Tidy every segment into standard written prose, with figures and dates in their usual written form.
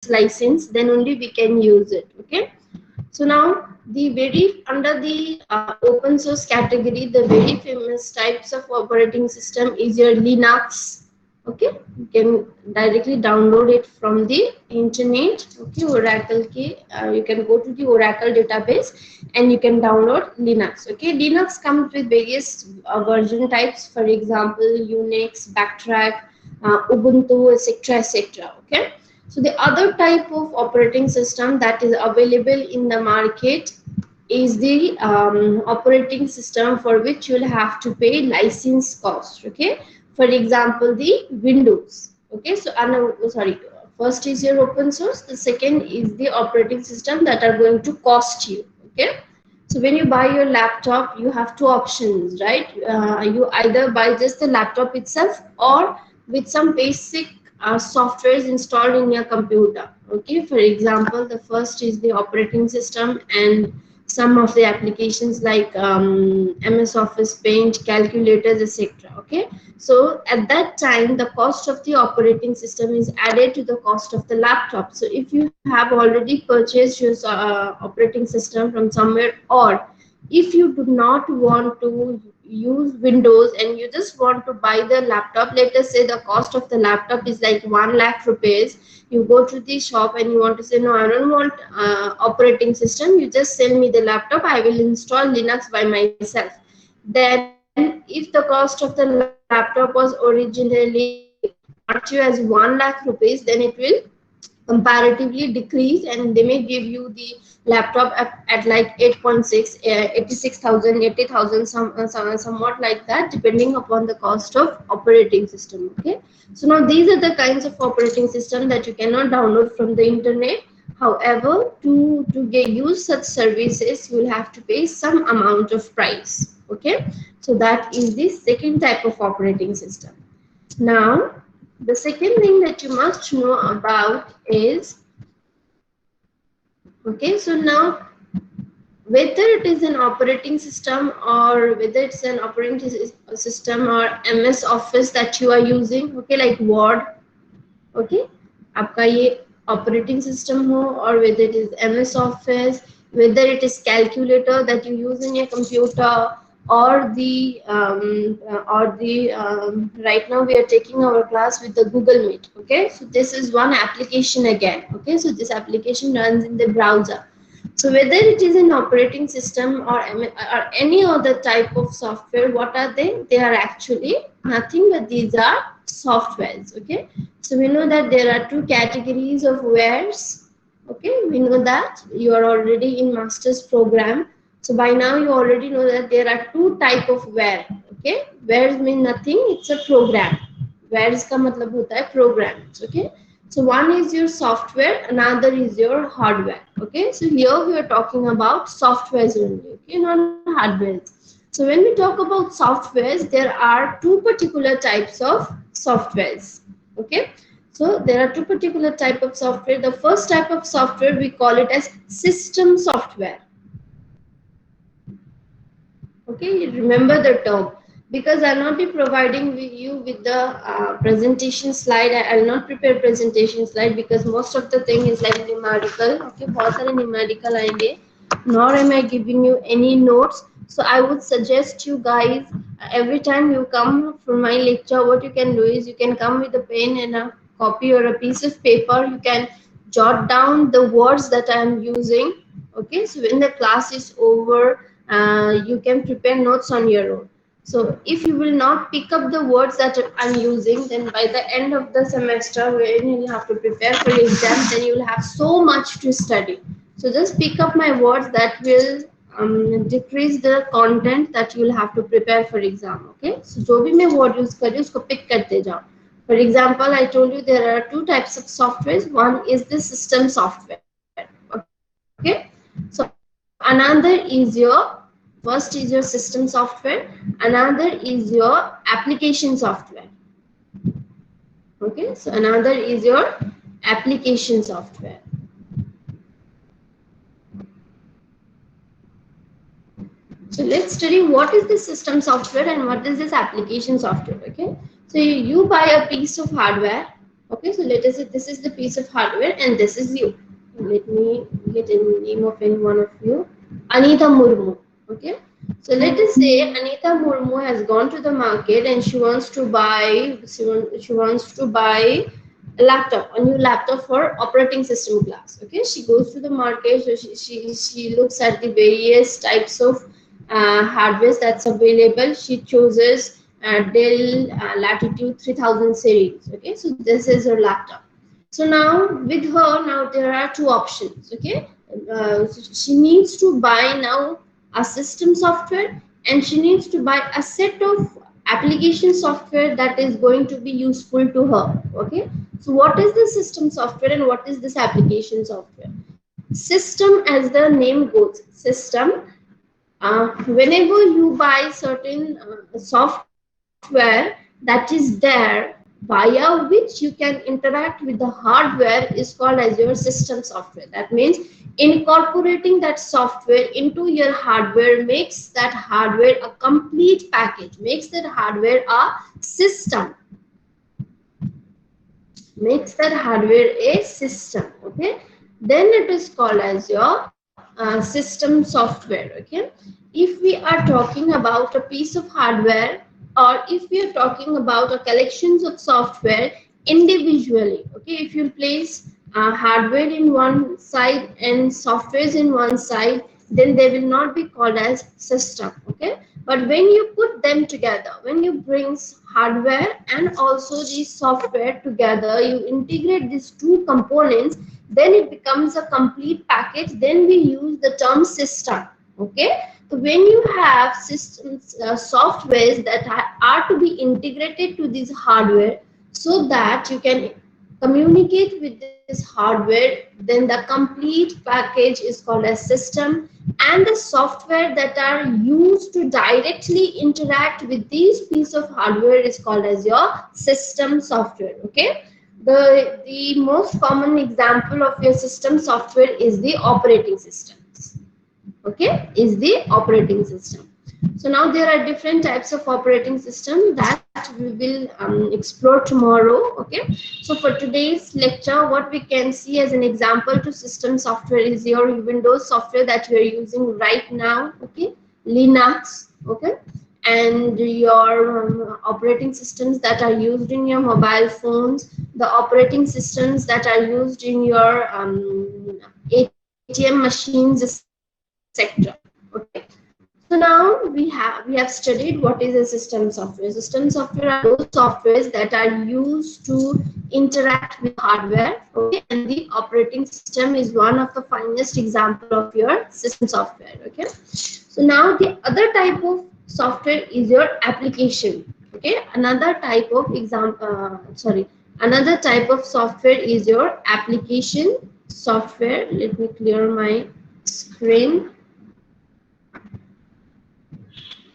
its license, then only we can use it. Okay, so now the very under the open source category, the very famous types of operating system is your Linux. Okay, you can directly download it from the internet. Okay, Oracle key. You can go to the Oracle database and you can download Linux. Okay, Linux comes with various version types. For example, Unix, Backtrack, Ubuntu, etc., etc. Okay. So the other type of operating system that is available in the market is the operating system for which you will have to pay license cost. Okay, for example, the Windows. Okay, so sorry, first is your open source. The second is the operating system that are going to cost you. Okay, so when you buy your laptop, you have two options, right? You either buy just the laptop itself or with some basic softwares installed in your computer. Okay, for example, the first is the operating system and some of the applications like MS Office, Paint, calculators, etc. Okay, so at that time, the cost of the operating system is added to the cost of the laptop. So if you have already purchased your operating system from somewhere, or if you do not want to use Windows and you just want to buy the laptop, let us say the cost of the laptop is like 1 lakh rupees. You go to the shop and you want to say, no, I don't want operating system, you just sell me the laptop, I will install Linux by myself. Then if the cost of the laptop was originally marked you as 1 lakh rupees, then it will comparatively decrease and they may give you the laptop at like 8.6 86,000 80,000, somewhat like that, depending upon the cost of operating system. Okay, so now these are the kinds of operating system that you cannot download from the internet. However, to get use such services, you will have to pay some amount of price. Okay, so that is the second type of operating system. Now, the second thing that you must know about is, okay, so now whether it is an operating system or whether it's an operating system or MS Office that you are using, okay, like Word, okay, आपका ये operating system हो, or whether it is MS Office, whether it is calculator that you use in your computer, or the right now we are taking our class with the Google Meet. Okay, so this is one application again. Okay, so this application runs in the browser. So whether it is an operating system or any other type of software, what are they? They are actually nothing but these are softwares. Okay, so we know that there are two categories of wares. Okay, we know that you are already in master's program. So by now you already know that there are two type of ware. Okay, wares mean nothing, it's a program. Wares का मतलब होता है programs. Okay, so one is your software, another is your hardware. Okay, so here we are talking about softwares only. Okay, not hardwares. So when we talk about softwares, there are two particular types of softwares. Okay, so there are two particular type of software. The first type of software we call it as system software. Okay, remember the term, because I'll not be providing you with the presentation slide. I'll not prepare presentation slide because most of the thing is like numerical. Okay, बहुत सारे numerical आएंगे, nor am I giving you any notes. So I would suggest you guys, every time you come for my lecture, what you can do is you can come with a pen and a copy or a piece of paper. You can jot down the words that I am using. Okay, so when the class is over, you can prepare notes on your own. So if you will not pick up the words that I'm using, then by the end of the semester, when you have to prepare for your exam, then you will have so much to study. So just pick up my words, that will decrease the content that you will have to prepare for exam. Okay, so जो भी मैं word use कर रही हूँ उसको pick करते जाओ. For example, I told you there are two types of softwares. One is the system software. Okay, so another is your, first is your system software, another is your application software. Okay, so another is your application software. So let's study what is this system software and what is this application software. Okay, so you buy a piece of hardware. Okay, so let us say this is the piece of hardware and this is you. Let me get a name of any one of you. Anita Murmu. Okay, so let us say Anita Murmu has gone to the market and she wants to buy she wants to buy a laptop, a new laptop for operating system class. Okay, she goes to the market, so she looks at the various types of hardware that's available. She chooses Dell Latitude 3000 series. Okay, so this is her laptop. So now with her, now there are two options. Okay, she needs to buy now a system software and she needs to buy a set of application software that is going to be useful to her. Okay, so what is the system software and what is this application software? System, as the name goes, system, whenever you buy certain software that is there via which you can interact with the hardware is called as your system software. That means incorporating that software into your hardware makes that hardware a complete package, makes that hardware a system, makes that hardware a system. Okay, then it is called as your system software. Okay, if we are talking about a piece of hardware or if we are talking about a collections of software individually, okay, if you place hardware in one side and softwares in one side, then they will not be called as system. Okay, but when you put them together, when you bring hardware and also the software together, you integrate these two components, then it becomes a complete package. Then we use the term system. Okay, so when you have systems softwares that are to be integrated to this hardware so that you can communicate with this hardware, then the complete package is called a system, and the software that are used to directly interact with these piece of hardware is called as your system software. Okay, the most common example of your system software is the operating systems. Okay, is the operating system. So now there are different types of operating system that we will explore tomorrow. Okay, so for today's lecture, what we can see as an example to system software is your Windows software that we are using right now. Okay, Linux. Okay, and your operating systems that are used in your mobile phones, the operating systems that are used in your ATM machines, etc. Okay, so now we have studied what is a system software. System software are those softwares that are used to interact with the hardware. Okay, and the operating system is one of the finest example of your system software. Okay, so now the other type of software is your application. Okay, another type of another type of software is your application software. Let me clear my screen.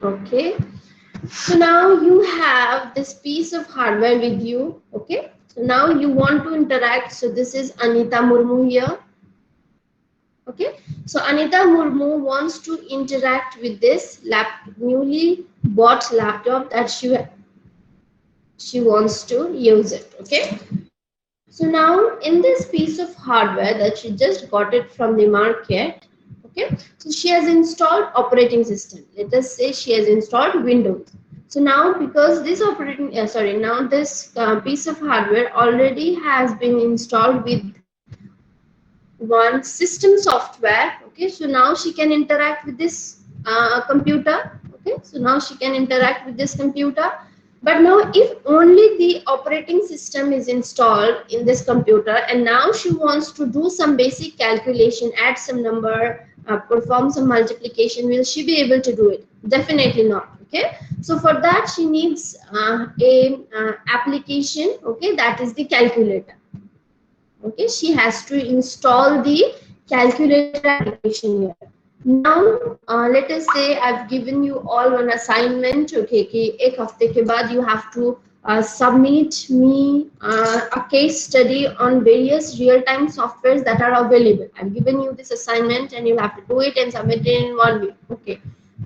Okay, so now you have this piece of hardware with you. Okay, so now you want to interact. So this is Anita Murmu here. Okay, so Anita Murmu wants to interact with this newly bought laptop that she wants to use it. Okay, so now in this piece of hardware that she just got it from the market, okay, so she has installed operating system. Let us say she has installed Windows. So now because this operating now this piece of hardware already has been installed with one system software. Okay, so now she can interact with this computer. Okay, so now she can interact with this computer. But now if only the operating system is installed in this computer and now she wants to do some basic calculation, add some number, perform some multiplication, will she be able to do it? Definitely not. Okay, so for that she needs a application. Okay, that is the calculator. Okay, she has to install the calculator application here. Now let us say I've given you all one assignment. Okay, कि एक हफ्ते के बाद you have to submit me a case study on various real-time softwares that are available. I've given you this assignment and you have to do it and submit it in 1 week. Okay,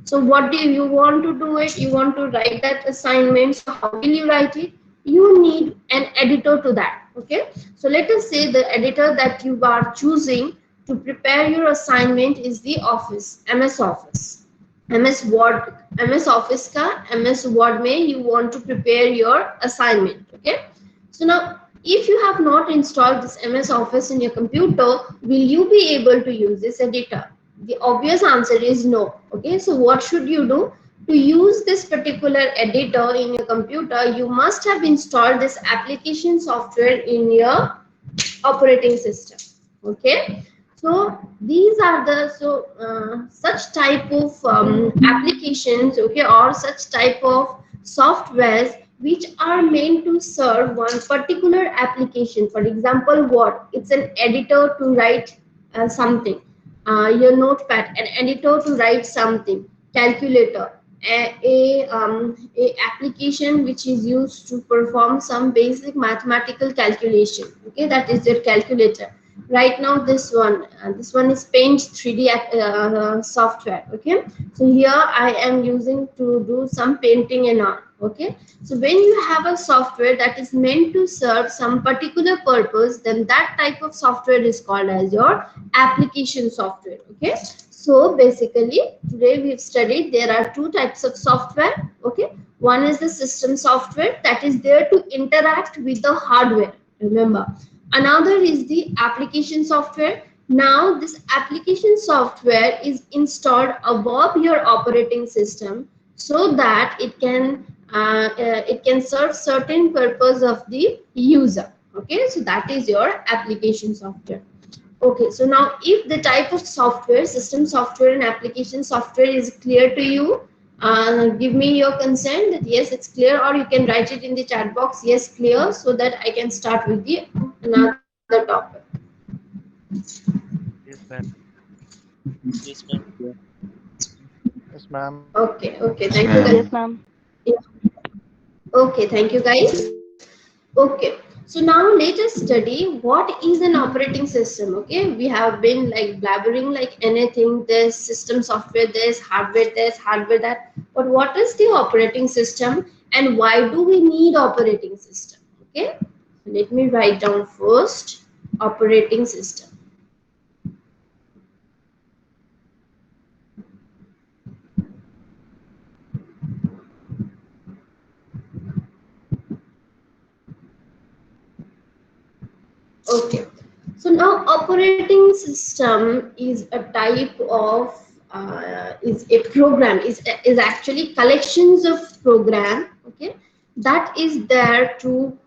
so what do you want to do it? You want to write that assignment. So how will you write it? You need an editor to that. Okay, so let us say the editor that you are choosing to prepare your assignment is the Office, MS Office, MS Word, MS Office का MS Word में you want to prepare your assignment. Okay, so now if you have not installed this MS Office in your computer, will you be able to use this editor? The obvious answer is no. Okay, so what should you do? To use this particular editor in your computer, you must have installed this application software in your operating system. Okay, so these are the such type of applications, okay, or such type of softwares which are meant to serve one particular application. For example, what it's an editor to write something, your notepad, an editor to write something, calculator, a application which is used to perform some basic mathematical calculation. Okay, that is your calculator. Right now this one is Paint 3D software. Okay, so here I am using to do some painting and all. Okay, so when you have a software that is meant to serve some particular purpose, then that type of software is called as your application software. Okay, so basically today we've studied there are two types of software. Okay, one is the system software that is there to interact with the hardware, remember. Another is the application software. Now this application software is installed above your operating system so that it can serve certain purpose of the user. Okay, so that is your application software. Okay, so now if the type of software, system software and application software is clear to you, give me your consent that yes, it's clear, or you can write it in the chat box, yes, clear, so that I can start with the another topic. Yes, ma'am. Yes, ma'am. Yes, ma'am. Okay, okay, Yes, thank you guys. ma'am. Yes, ma'am. Yeah. Okay, thank you guys. Okay, so now let us study what is an operating system. Okay, we have been like blabbering like anything, this system software, this hardware that, but what is the operating system and why do we need operating system? Okay, let me write down first operating system. Okay, so now operating system is a type of is a program, is actually collections of program. Okay, that is there to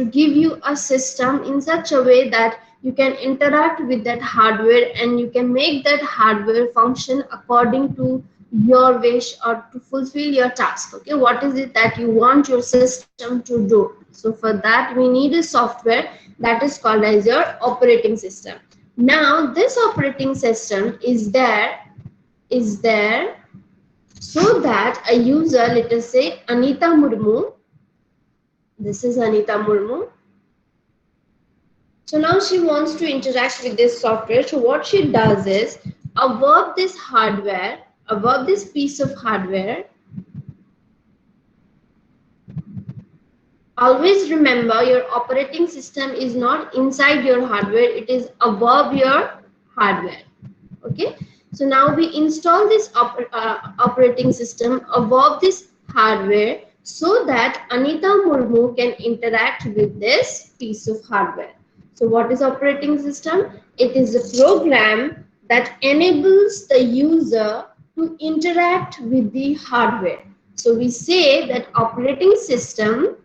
give you a system in such a way that you can interact with that hardware and you can make that hardware function according to your wish or to fulfill your task. Okay, what is it that you want your system to do? So for that we need a software that is called as your operating system. Now this operating system is there so that a user, let us say Anita Murmu, this is Anita Murmu. So now she wants to interact with this software. So what she does is above this hardware, above this piece of hardware, always remember your operating system is not inside your hardware, it is above your hardware. Okay, so now we install this operating system above this hardware so that Anita Murmu can interact with this piece of hardware. So what is operating system? It is a program that enables the user to interact with the hardware. So we say that operating system,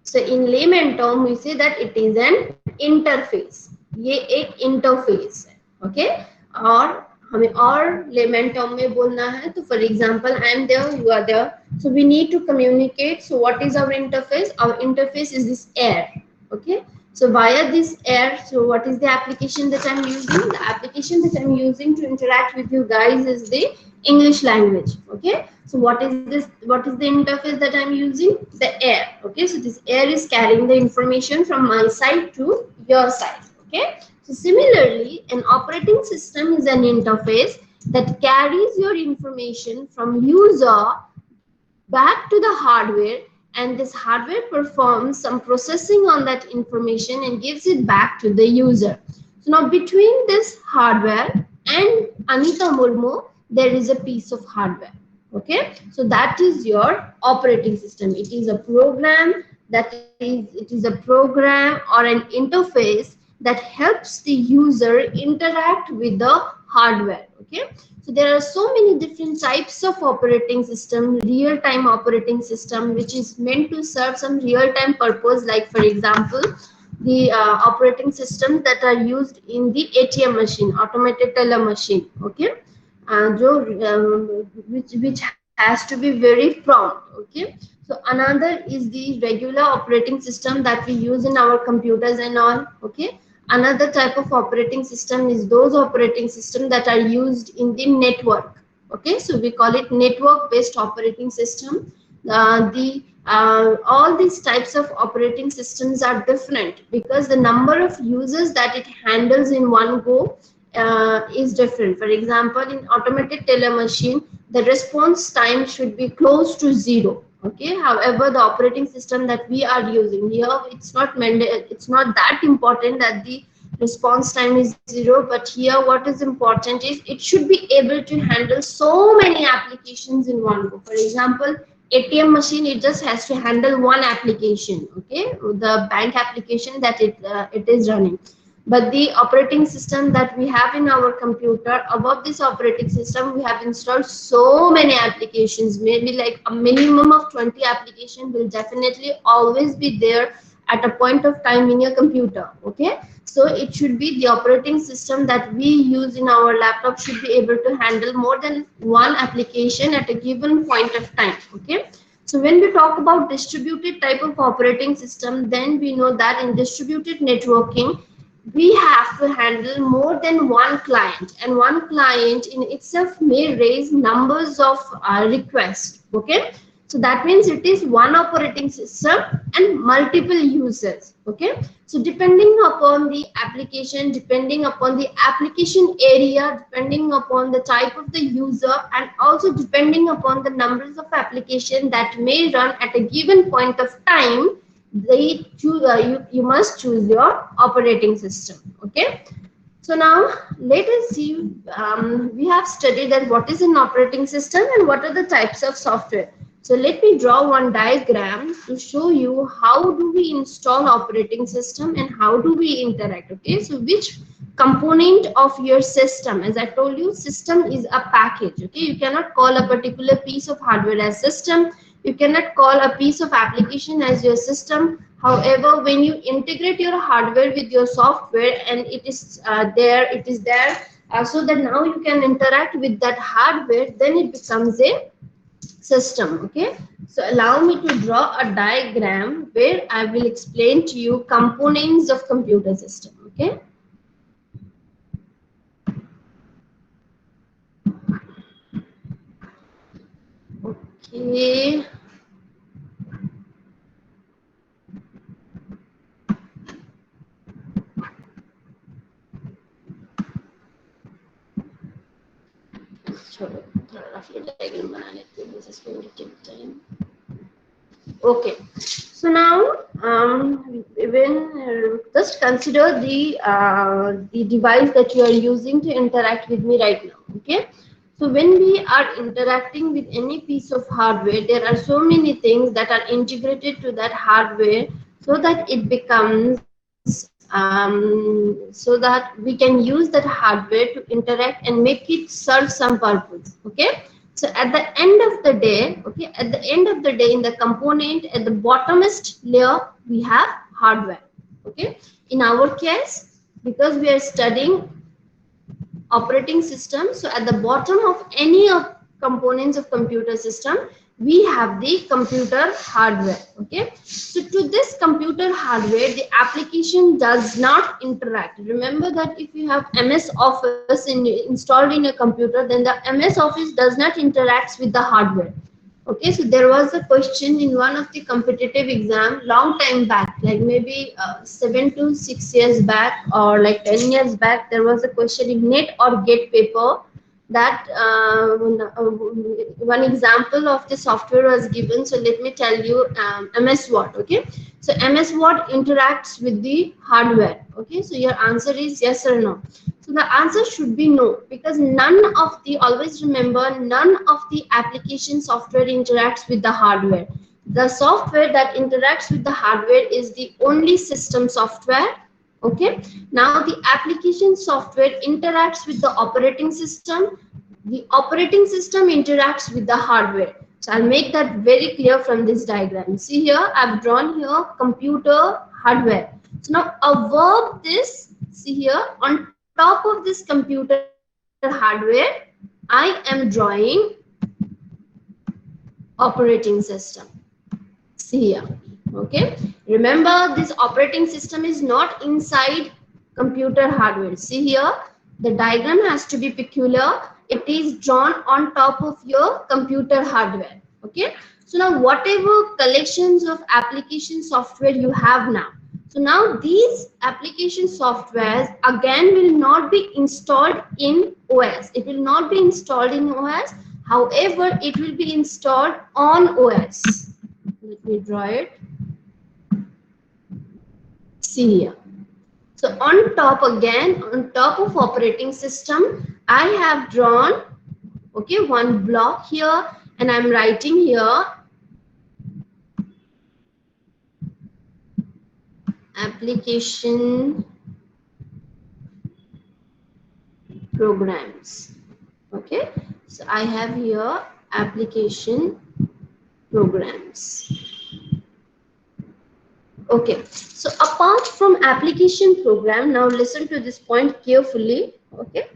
so in layman term we say that it is an interface. ये एक interface है. Okay, और हमें और layman term में बोलना है तो for example I am there, you are there, so we need to communicate. So what is our interface? Our interface is this air. Okay, so via this air, so what is the application that I'm using? The application that I'm using to interact with you guys is the English language. Okay, so what is this? What is the interface that I'm using? The air. Okay, so this air is carrying the information from my side to your side. Okay, so similarly, an operating system is an interface that carries your information from user back to the hardware and this hardware performs some processing on that information and gives it back to the user. So now between this hardware and Anita Murmu, there is a piece of hardware. Okay, so that is your operating system. It is a program or an interface that helps the user interact with the hardware. Okay, so there are so many different types of operating system. Real-time operating system, which is meant to serve some real-time purpose, like for example the operating systems that are used in the ATM machine, automated teller machine. Okay, which has to be very prompt. Okay, so another is the regular operating system that we use in our computers and all. Okay, another type of operating system is those operating systems that are used in the network. Okay, so we call it network based operating system. The all these types of operating systems are different because the number of users that it handles in one go is different. For example, in automated teller machine, the response time should be close to zero. Okay, however, the operating system that we are using here, it's not that important that the response time is zero, but here what is important is it should be able to handle so many applications in one go. For example, ATM machine, it just has to handle one application. Okay, the bank application that it is running. But the operating system that we have in our computer, above this operating system we have installed so many applications, maybe like a minimum of 20 applications will definitely always be there at a point of time in your computer. Okay, so it should be the operating system that we use in our laptop should be able to handle more than one application at a given point of time. Okay, so when we talk about distributed type of operating system, then we know that in distributed networking we have to handle more than one client, and one client in itself may raise numbers of requests. Okay, so that means it is one operating system and multiple users. Okay, so depending upon the application, depending upon the application area, depending upon the type of the user, and also depending upon the numbers of application that may run at a given point of time, you must choose your operating system. Okay, so now let us see, we have studied that what is an operating system and what are the types of software. So let me draw one diagram to show you how do we install operating system and how do we interact. Okay, so which component of your system, as I told you, system is a package. Okay, you cannot call a particular piece of hardware as system, you cannot call a piece of application as your system. However, when you integrate your hardware with your software and it is there, so that now you can interact with that hardware, then it becomes a system. Okay, so allow me to draw a diagram where I will explain to you components of computer system. Okay, okay. छोड़ो, थोड़ा रफली diagram बनाने के लिए, this is going to take time. Okay, so now when just consider the device that you are using to interact with me right now. Okay, so when we are interacting with any piece of hardware, there are so many things that are integrated to that hardware so that it becomes so that we can use that hardware to interact and make it serve some purpose. Okay, so at the end of the day, okay, at the end of the day, in the component at the bottomest layer, we have hardware. Okay, in our case, because we are studying operating system, so at the bottom of any of components of computer system, we have the computer hardware. Okay, so to this computer hardware, the application does not interact. Remember that if you have MS Office installed in a computer, then the MS Office does not interact with the hardware. Okay, so there was a question in one of the competitive exam long time back, like maybe 7 to 6 years back or like 10 years back. There was a question in net or get paper that one example of the software was given. So let me tell you, MS Word. Okay, so MS Word interacts with the hardware. Okay, so your answer is yes or no. So the answer should be no, because none of the, always remember, none of the application software interacts with the hardware. The software that interacts with the hardware is the only system software. Okay, now the application software interacts with the operating system. The operating system interacts with the hardware. So I'll make that very clear from this diagram. See here, I've drawn here computer hardware. So now above this, see here, on top of this computer hardware, I am drawing operating system. See here. Okay, remember, this operating system is not inside computer hardware. See here, the diagram has to be peculiar. It is drawn on top of your computer hardware. Okay, so now whatever collections of application software you have now, so now these application softwares again will not be installed in OS. It will not be installed in OS. However, it will be installed on OS. Let me draw it. See here. So on top, again on top of operating system, I have drawn, okay, one block here, and I'm writing here application programs. Okay, so I have here application programs. Okay, so apart from application program, now listen to this point carefully. Okay,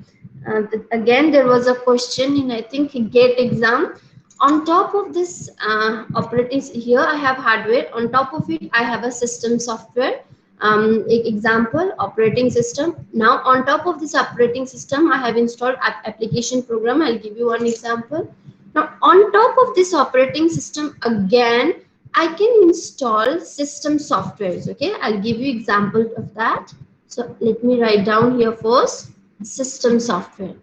again there was a question in, I think, GATE exam. On top of this operating, here I have hardware. On top of it, I have a system software. Example, operating system. Now on top of this operating system, I have installed application program. I'll give you one example. Now on top of this operating system, again I can install system softwares. Okay, I'll give you example of that. So let me write down here first, system software.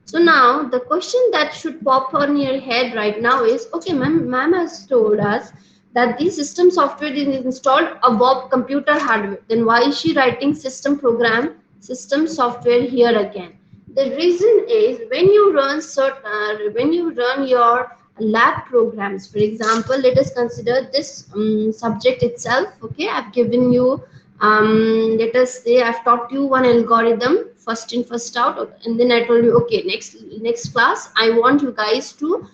So now the question that should pop on your head right now is, okay, ma'am has told us that the system software is installed above computer hardware. Then why is she writing system program, system software here again? The reason is, when you run your lab programs, for example, let us consider this subject itself. Okay, I've given you, let us say I've taught you one algorithm, first in first out, and then I told you, okay, next class I want you guys to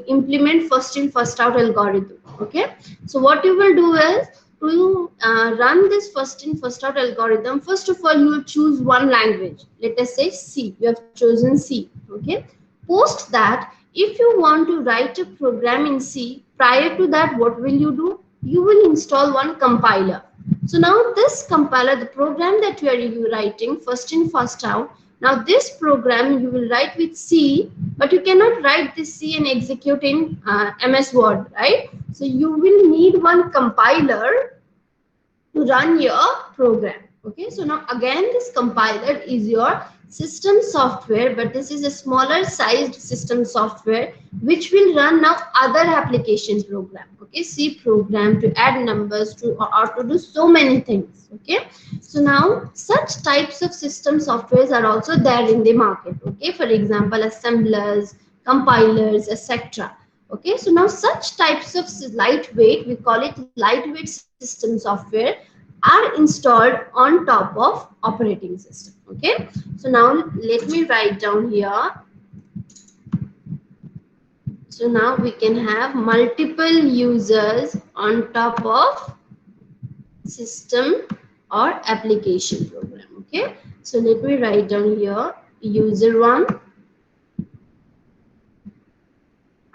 implement first in first out algorithm. Okay, so what you will do is, to run this first in first out algorithm, first of all you will choose one language. Let us say C. You have chosen C. Okay, post that, if you want to write a program in C, prior to that, what will you do? You will install one compiler. So now this compiler, the program that you are writing first in first out, now this program you will write with C, but you cannot write this C and execute in MS Word, right? So you will need one compiler to run your program. Okay, so now again this compiler is your system software, but this is a smaller sized system software which will run now other application program. Okay, C program to add numbers to, or to do so many things. Okay, so now such types of system softwares are also there in the market. Okay, for example, assemblers, compilers, etc. Okay, so now such types of lightweight, we call it lightweight system software, are installed on top of operating system. Okay, so now let me write down here. So now we can have multiple users on top of system or application program. Okay, so let me write down here, user 1,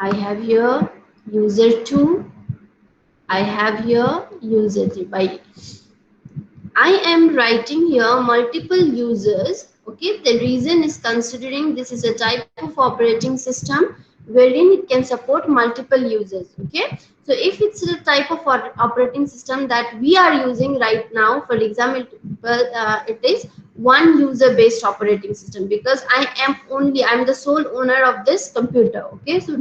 I have here user 2, I have here user 3. By I am writing here multiple users. Okay, the reason is considering this is a type of operating system wherein it can support multiple users. Okay, so if it's the type of operating system that we are using right now, for example, it is one user based operating system, because I'm the sole owner of this computer. Okay, so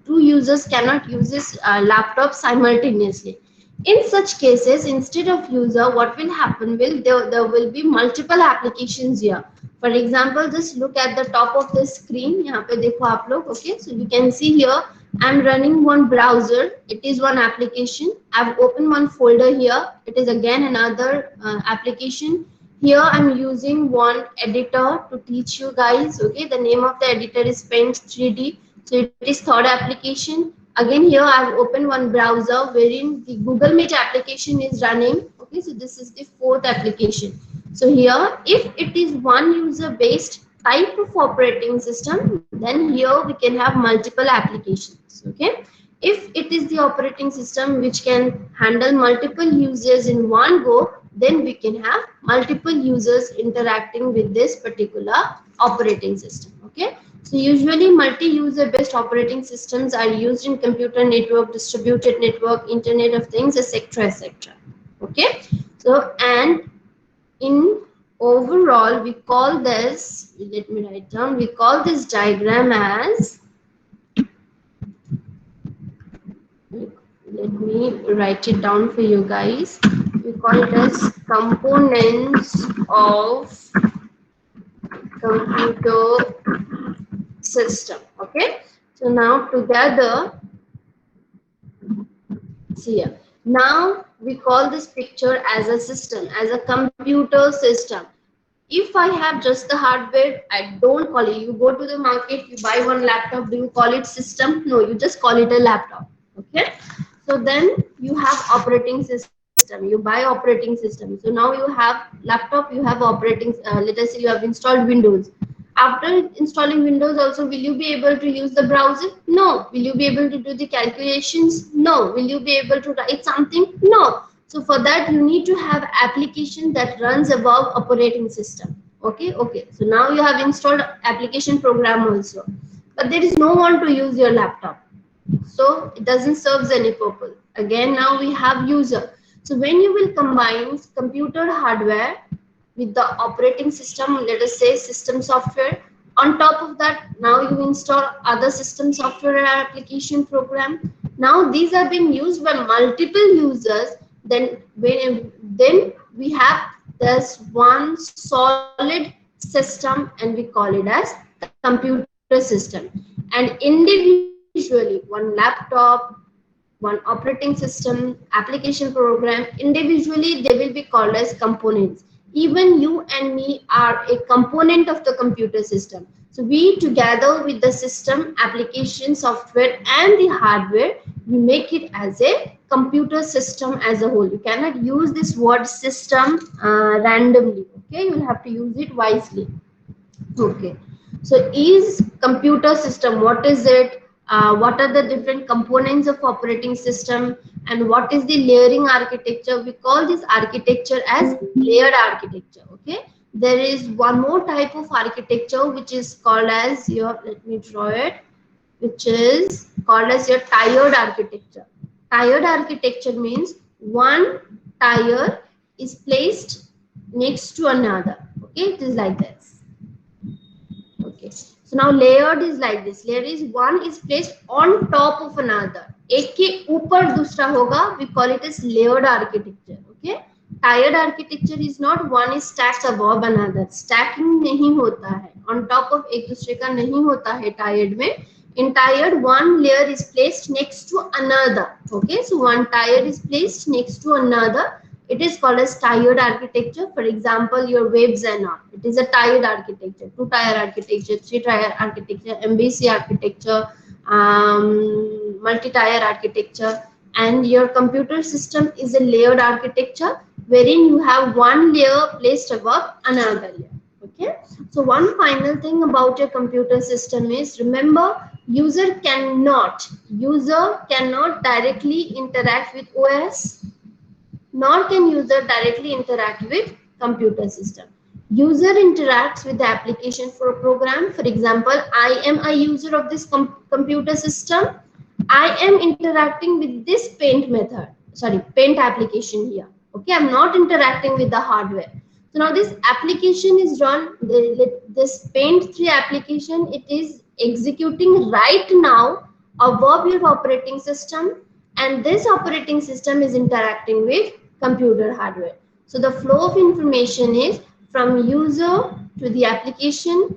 two users cannot use this laptop simultaneously. In such cases, instead of user, what will happen will there will be multiple applications here. For example, just look at the top of the screen. यहाँ पे देखो आप लोग. Okay, so you can see here I'm running one browser. It is one application. I've opened one folder here. It is again another application. Here I'm using one editor to teach you guys. Okay, the name of the editor is Paint 3D. So it is third application. Again, here I've opened one browser wherein the Google Meet application is running. Okay, so this is the fourth application. So here, if it is one user based type of operating system, then here we can have multiple applications. Okay, if it is the operating system which can handle multiple users in one go, then we can have multiple users interacting with this particular operating system. Okay, so usually multi-user based operating systems are used in computer network, distributed network, internet of things, etc, etc. Okay, so and in overall we call this, let me write down, we call this diagram as, let me write it down for you guys, we call it as components of computer system. Okay, so now together, see here, now we call this picture as a system, as a computer system. If I have just the hardware, I don't call it. You go to the market, you buy one laptop, do you call it system? No, you just call it a laptop. Okay, so then you have operating system, you buy operating system. So now you have laptop, you have operating, let us say you have installed Windows. After installing Windows also, will you be able to use the browser? No. Will you be able to do the calculations? No. Will you be able to write something? No. So for that, you need to have application that runs above operating system. Okay, okay. So now you have installed application program also, but there is no one to use your laptop. So it doesn't serve any purpose. Again, now we have user. So when you will combine computer hardware with the operating system, let us say system software, on top of that, now you install other system software and application program. Now these are being used by multiple users. Then we have this one solid system, and we call it as computer system. And individually, one laptop, one operating system, application program, individually they will be called as components. Even you and me are a component of the computer system. So we, together with the system, application, software and the hardware, we make it as a computer system as a whole. You cannot use this word system randomly. Okay, you will have to use it wisely. Okay, so is computer system, what is it? What are the different components of operating system, and what is the layering architecture? We call this architecture as layered architecture. Okay, there is one more type of architecture which is called as your, let me draw it, which is called as your tiered architecture. Tiered architecture means one tier is placed next to another. Okay, it is like this. Okay, so now layered is like this. Layer is one is placed on top of another. एक के ऊपर दूसरा होगा. We call it as layered architecture. Okay, tiered architecture is not one is stacked above another. Stacking नहीं होता है. On top of एक दूसरे का नहीं होता है tiered में. In tiered, one layer is placed next to another. Okay, so one tier is placed next to another. It is called as tiered architecture. For example, your webs and all. It is a tiered architecture, two-tier architecture, three-tier architecture, MBC architecture, multi-tier architecture. And your computer system is a layered architecture wherein you have one layer placed above another layer. Okay. So one final thing about your computer system is, remember, user cannot directly interact with OS, nor can user directly interact with computer system. User interacts with the application for a program. For example, I am a user of this computer system. I am interacting with this paint method, sorry, paint application here. Okay, I'm not interacting with the hardware. So now this application is run, this Paint 3 application, it is executing right now above your operating system, and this operating system is interacting with computer hardware. So the flow of information is from user to the application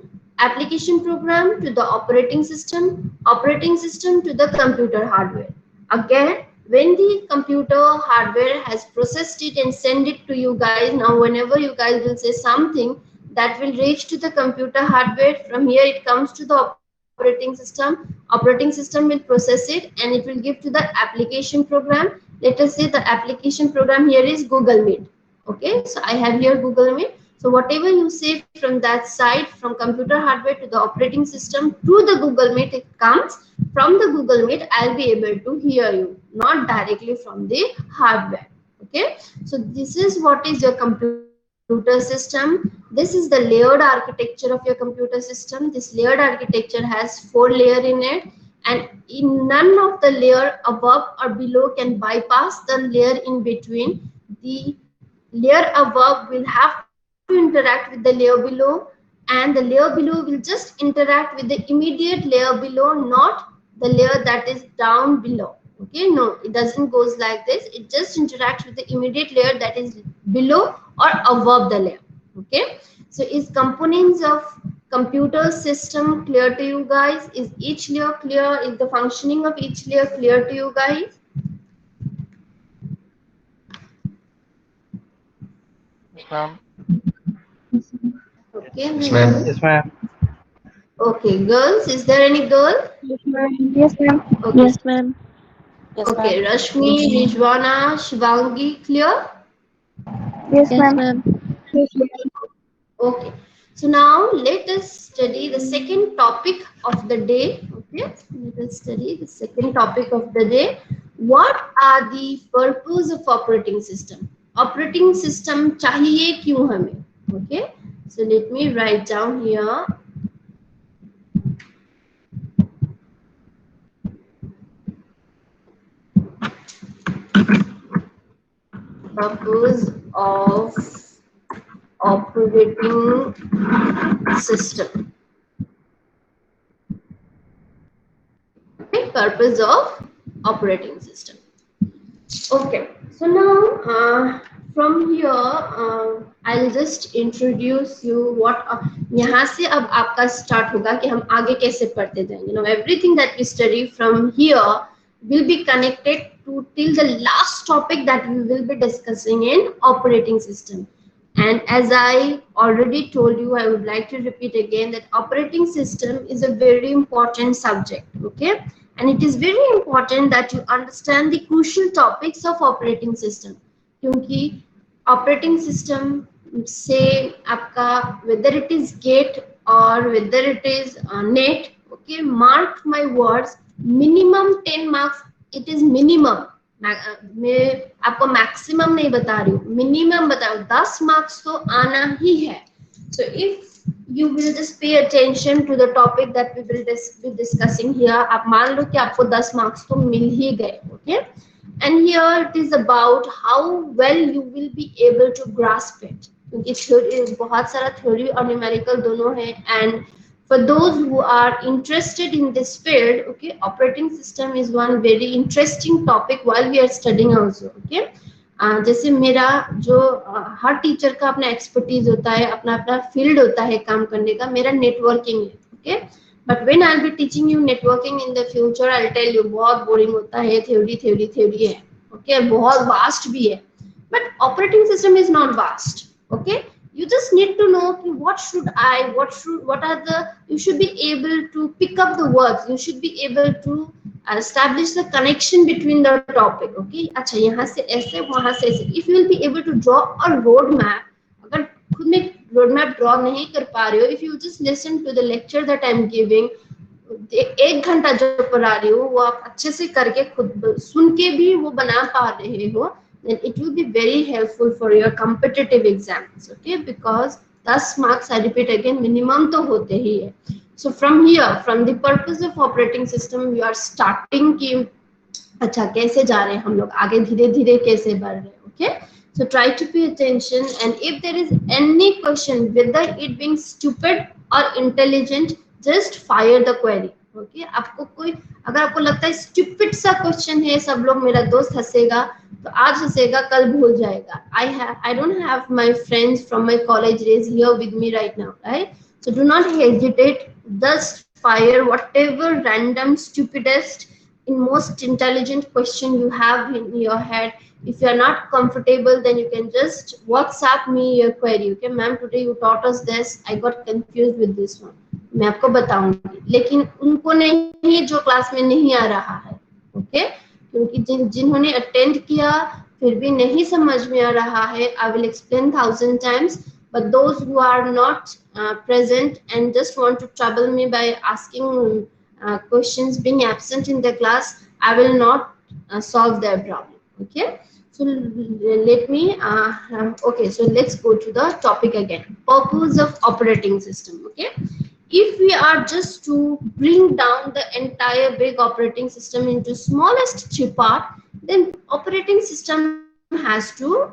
program to the operating system to the computer hardware. Again, when the computer hardware has processed it and send it to you guys, now whenever you guys will say something, that will reach to the computer hardware. From here it comes to the operating system will process it and it will give to the application program. Let us say the application program here is Google Meet. Okay, so I have here Google Meet. So whatever you say from that side, from computer hardware to the operating system to the Google Meet, it comes from the Google Meet. I'll be able to hear you, not directly from the hardware. Okay, so this is what is your computer system. This is the layered architecture of your computer system. This layered architecture has 4 layers in it, and in none of the layer above or below can bypass the layer in between. The layer above will have to interact with the layer below, and the layer below will just interact with the immediate layer below, not the layer that is down below. Okay, no, it doesn't goes like this. It just interacts with the immediate layer that is below or above the layer. Okay, so is components of computer system clear to you guys? Is each layer clear? Is the functioning of each layer clear to you guys? Yes, ma'am. Okay, Yes, then Yes, ma'am. okay, girls, is there any girl? Yes, ma'am. Yes, ma'am. Okay, Yes, ma'am. Yes, ma'am. okay, Rashmi, Rijwana, Shivangi, clear? Yes, yes, ma'am. ma'am. Yes, ma'am. Okay, so now let us study the second topic of the day. Okay, let us study the second topic of the day. What are the purpose of operating system? Operating system चाहिए क्यों हमें? Okay, so let me write down here. Purpose of operating system. Okay, purpose of operating system. Okay, so now from here I'll just introduce you what यहाँ से अब आपका start होगा कि हम आगे कैसे पढ़ते जाएंगे. Now everything that we study from here will be connected to till the last topic that we will be discussing in operating system. And as I already told you, I would like to repeat again that operating system is a very important subject. Okay, and it is very important that you understand the crucial topics of operating system, क्योंकि operating system से आपका whether it is gate or whether it is net, okay, mark my words, minimum 10 marks, it is minimum. मैं आपको maximum नहीं बता रही हूँ, minimum बता रही हूँ. 10 मार्क्स तो आना ही है. So if you will just pay attention to the topic that we will be discussing here, आप मान लो कि आपको 10 मार्क्स तो मिल ही गए. Okay, and here it is about how well you will be able to grasp it, क्योंकि theory बहुत सारा theory और न्यूमेरिकल दोनों है. And for those who are interested in this field, okay, operating system is one very interesting topic while we are studying also. Okay, जैसे मेरा जो हर teacher का अपना एक्सपर्टीज होता है, अपना अपना फील्ड होता है काम करने का, मेरा नेटवर्किंग है. Okay, but when I will be teaching you networking in the future, I will tell you बहुत बोरिंग होता है, थ्योरी थ्योरी थ्योरी है. ओके, बहुत वास्ट भी है, but operating system is not vast. Okay, you just need to know what are the, you should be able to pick up the words, you should be able to establish the connection between the topic. Okay, अच्छा यहाँ से ऐसे वहाँ से ऐसे, if you will be able to draw a road map, अगर खुद में road map draw नहीं कर पा रहे हो, if you just listen to the lecture that I am giving, 1 घंटा जो पढ़ा रही हो वो आप अच्छे से करके खुद सुन के भी वो बना पा रहे हो, then it will be very helpful for your competitive exams. Okay, because 10 marks, I repeat again, minimum तो होते ही है. So from here, from the purpose of operating system, we are starting कि अच्छा कैसे जा रहे हैं हम लोग आगे, धीरे धीरे कैसे बढ़ रहे हैं. Okay, So try to pay attention, and if there is any question, whether it being stupid or intelligent, just fire the query. Okay, आपको कोई अगर आपको लगता है stupid सा question है, सब लोग मेरा दोस्त हंसेगा, तो आज हंसेगा कल भूल जाएगा. I don't have my friends from my college days here with me right now, right? So do not hesitate, just fire whatever random stupidest in most intelligent question you have in your head. If you are not comfortable, then you can just WhatsApp me your query. Okay, ma'am, today you taught us this, I got confused with this one. मैं आपको बताऊंगी, लेकिन उनको नहीं जो class में नहीं आ रहा है. ओके, क्योंकि जिन्होंने अटेंड किया फिर भी नहीं समझ में आ रहा है, I will explain 1,000 times. But those who are not present and just want to trouble me by asking questions, being absent in the class, I will not solve their problem. Okay, so let me okay, so let's go to the topic again. Purpose of operating system. Okay, if we are just to bring down the entire big operating system into smallest chip part, then operating system has to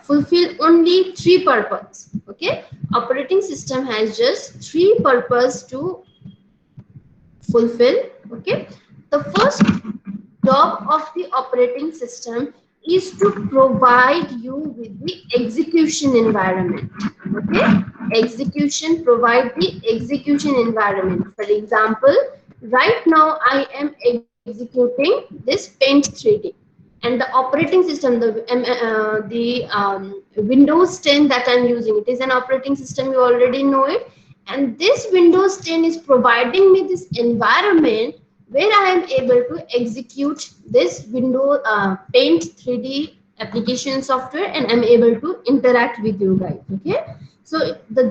fulfill only three purposes. Okay, operating system has just three purposes to fulfill. Okay, the first job of the operating system is to provide you with the execution environment. Okay, provide the execution environment. For example, right now I am executing this Paint 3D, and the operating system, the Windows 10 that I'm using, it is an operating system, you already know it, and this Windows 10 is providing me this environment where I am able to execute this Windows Paint 3D application software, and I'm able to interact with you guys. Okay, so the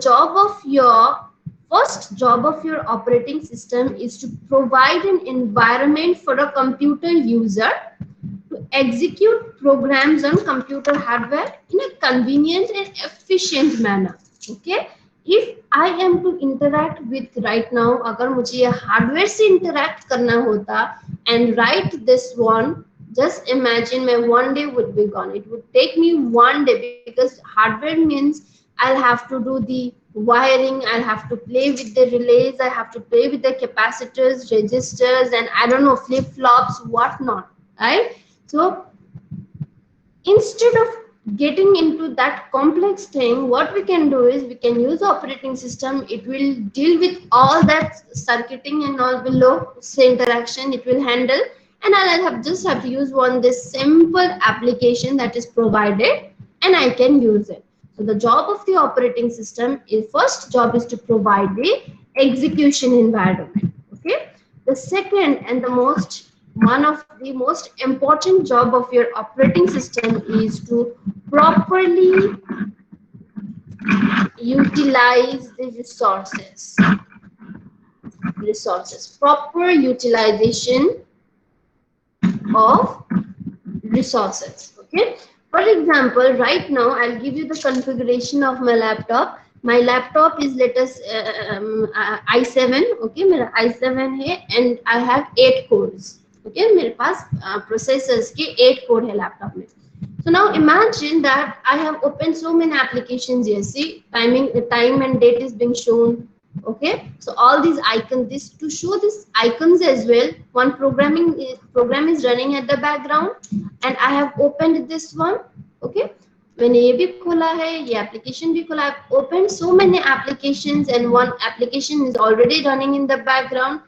first job of your operating system is to provide an environment for a computer user to execute programs on computer hardware in a convenient and efficient manner. Okay, if I am to interact with right now, अगर मुझे ये hardware से interact करना होता and write this one, just imagine my one day would be gone. It would take me one day, because hardware means I'll have to do the wiring, I'll have to play with the relays, I have to play with the capacitors, registers, and I don't know, flip flops, whatnot, right? So instead of getting into that complex thing, what we can do is we can use operating system. It will deal with all that circuiting and all below, say interaction it will handle, and I'll just have to use this simple application that is provided, and I can use it. So the job of the operating system is, first job is to provide the execution environment. Okay, the second and one of the most important job of your operating system is to properly utilize the resources. Proper utilization of resources. Okay, for example, right now I'll give you the configuration of my laptop. My laptop is, let us i7. Okay, मेरा i7 है and I have 8 cores. Okay, मेरे पास processors के 8 core है laptop में. So now imagine that I have opened so many applications here. See, time and date is being shown. Okay, so all these icons, this to show these icons as well, one program is running at the background, and I have opened this one. Okay, मैंने ये भी खोला है, ये application भी खोला. I've opened so many applications, and one application is already running in the background.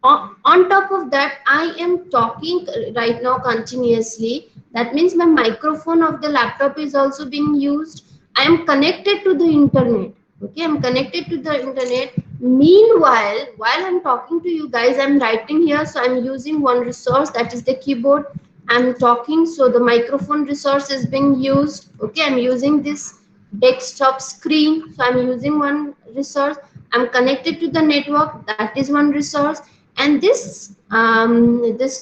On top of that, I am talking right now continuously. That means my microphone of the laptop is also being used. I am connected to the internet. Okay, I'm connected to the internet. Meanwhile, while I'm talking to you guys, I'm writing here, so I'm using one resource, that is the keyboard. I'm talking, so the microphone resource is being used. Okay, I'm using this desktop screen, so I'm using one resource. I'm connected to the network, that is one resource. And this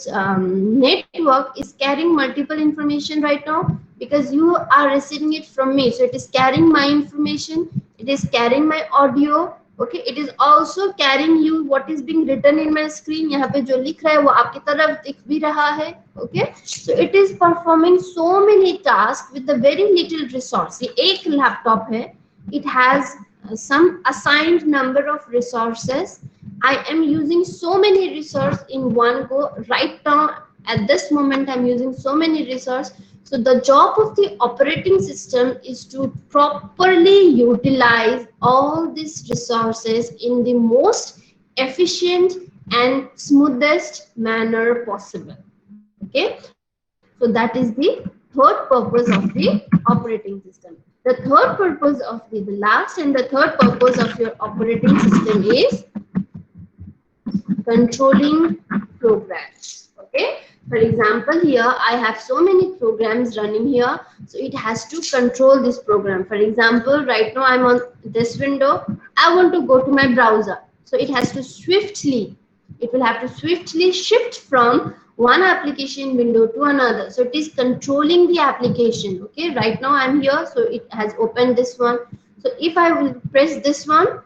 network is carrying multiple information right now, because you are receiving it from me. So it is carrying my information, it is carrying my audio, Okay, it is also carrying you what is being written in my screen. यहाँ पे जो लिख रहा है वो आपकी तरफ दिख भी रहा है. Okay, so it is performing so many tasks with a very little resource. ये एक laptop है. It has some assigned number of resources. I am using so many resources in one go. Right now, at this moment, I'm using so many resources. So the job of the operating system is to properly utilize all these resources in the most efficient and smoothest manner possible. Okay, so that is the third purpose of the operating system. The third purpose of the last and the third purpose of your operating system is controlling programs. Okay, for example, here I have so many programs running here, so it has to control this program. For example, right now I'm on this window. I want to go to my browser, so it has to swiftly, it will have to swiftly shift from one application window to another. So it is controlling the application. Okay, right now I'm here, so it has opened this one. So if I will press this one,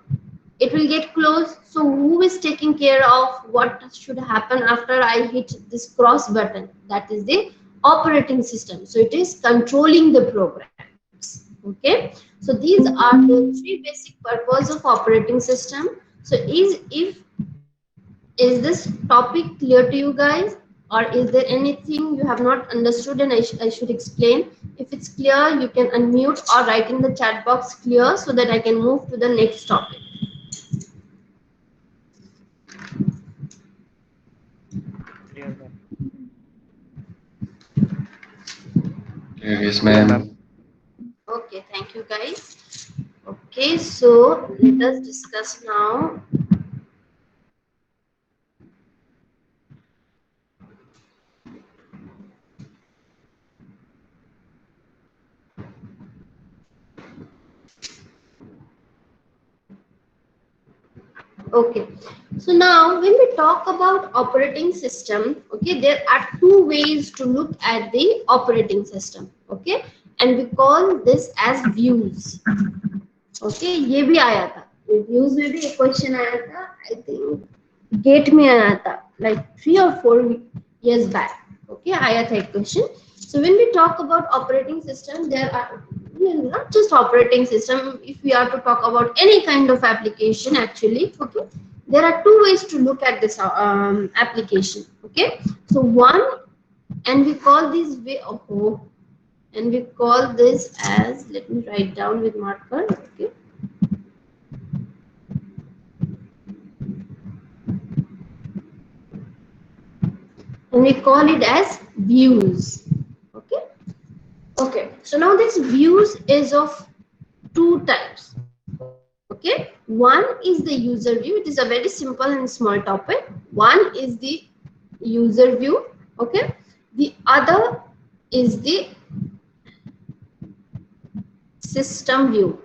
it will get closed. So who is taking care of what should happen after I hit this cross button? That is the operating system. So it is controlling the programs. Okay, so these are the three basic purposes of operating system. So is this topic clear to you guys, or is there anything you have not understood and I should explain? If it's clear, you can unmute or write in the chat box clear so that I can move to the next topic. Clear, ma'am. Yes, ma'am. Okay, thank you guys. Okay, so let us discuss now. Okay, so now when we talk about operating system, okay, there are two ways to look at the operating system. Okay, and we call this as views. Okay, ये भी आया था, views में भी एक question आया था, I think gate में आया था, like 3 or 4 years back. Okay, आया था एक question. So when we talk about operating system, there are not just operating system. If we are to talk about any kind of application, actually, okay, there are two ways to look at this application. Okay, so one, and we call this way, oh, and we call this as, let me write down with marker. Okay, and we call it as views. Okay, okay, so now this views is of two types. Okay, one is the user view. It is a very simple and small topic. One is the user view. Okay, the other is the system view.